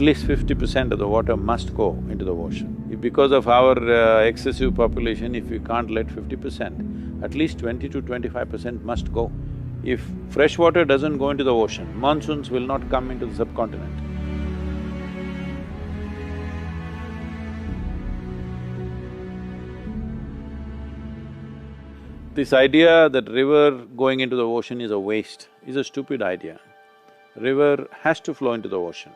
least 50% of the water must go into the ocean. If because of our excessive population, if we can't let 50%, at least 20 to 25% must go. If fresh water doesn't go into the ocean, monsoons will not come into the subcontinent. This idea that river going into the ocean is a waste is a stupid idea. River has to flow into the ocean.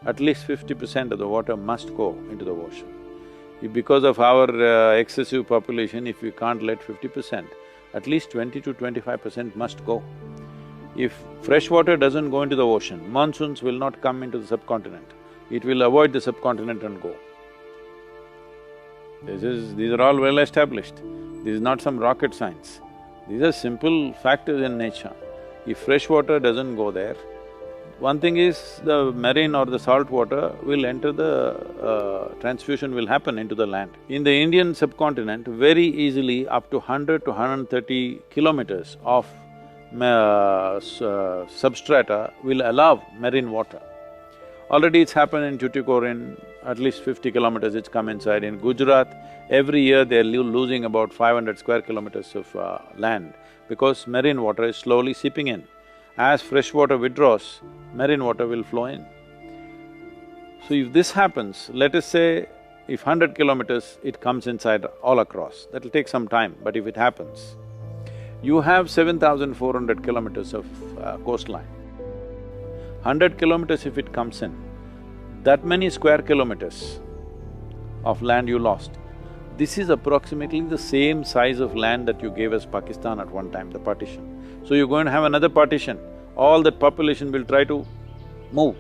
At least 50% of the water must go into the ocean. If because of our excessive population, if we can't let 50%, at least 20 to 25% must go. If fresh water doesn't go into the ocean, monsoons will not come into the subcontinent. It will avoid the subcontinent and go. These are all well established. This is not some rocket science. These are simple factors in nature. If fresh water doesn't go there, one thing is the marine or the salt water will enter the… transfusion will happen into the land. In the Indian subcontinent, very easily up to 100 to 130 kilometers of substrata will allow marine water. Already it's happened in Tuticorin, at least 50 kilometers it's come inside. In Gujarat, every year they're losing about 500 square kilometers of land because marine water is slowly seeping in. As fresh water withdraws, marine water will flow in. So if this happens, let us say if 100 kilometers it comes inside all across, that'll take some time, but if it happens, you have 7,400 kilometers of coastline. 100 kilometers if it comes in, that many square kilometers of land you lost. This is approximately the same size of land that you gave us Pakistan at one time, the partition. So you're going to have another partition, all that population will try to move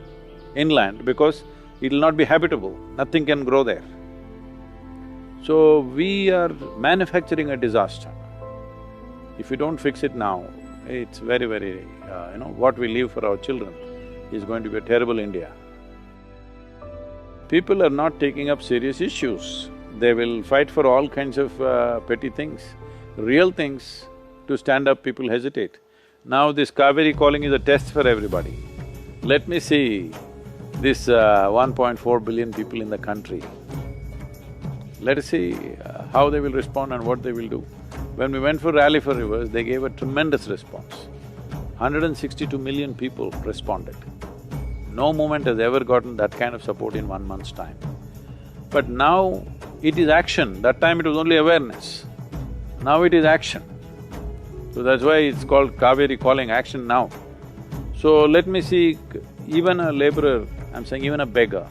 inland because it'll not be habitable, nothing can grow there. So we are manufacturing a disaster. If we don't fix it now, it's very, what we leave for our children is going to be a terrible India. People are not taking up serious issues. They will fight for all kinds of petty things. Real things, to stand up, people hesitate. Now this Kaveri calling is a test for everybody. Let me see this 1.4 billion people in the country. Let us see how they will respond and what they will do. When we went for Rally for Rivers, they gave a tremendous response. 162 million people responded. No movement has ever gotten that kind of support in 1 month's time. But now it is action, that time it was only awareness. Now it is action. So that's why it's called Kaveri calling, action now. So let me see, even a laborer, I'm saying even a beggar,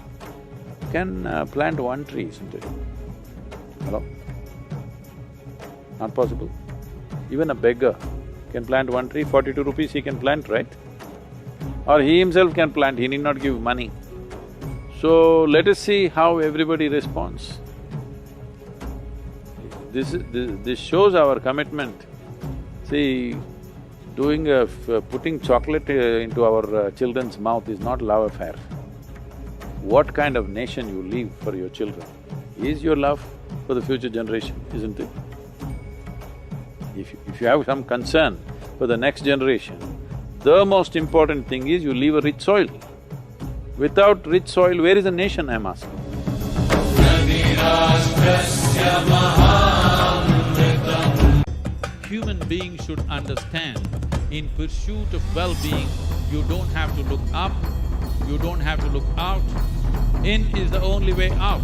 can plant one tree, isn't it? Hello? Not possible. Even a beggar can plant one tree, 42 rupees he can plant, right? Or he himself can plant, he need not give money. So let us see how everybody responds. This shows our commitment. See, putting chocolate into our children's mouth is not love affair. What kind of nation you leave for your children is your love for the future generation, isn't it? If you have some concern for the next generation, the most important thing is you leave a rich soil. Without rich soil, where is the nation, I'm asking? Human beings should understand, in pursuit of well-being, you don't have to look up, you don't have to look out. In is the only way out.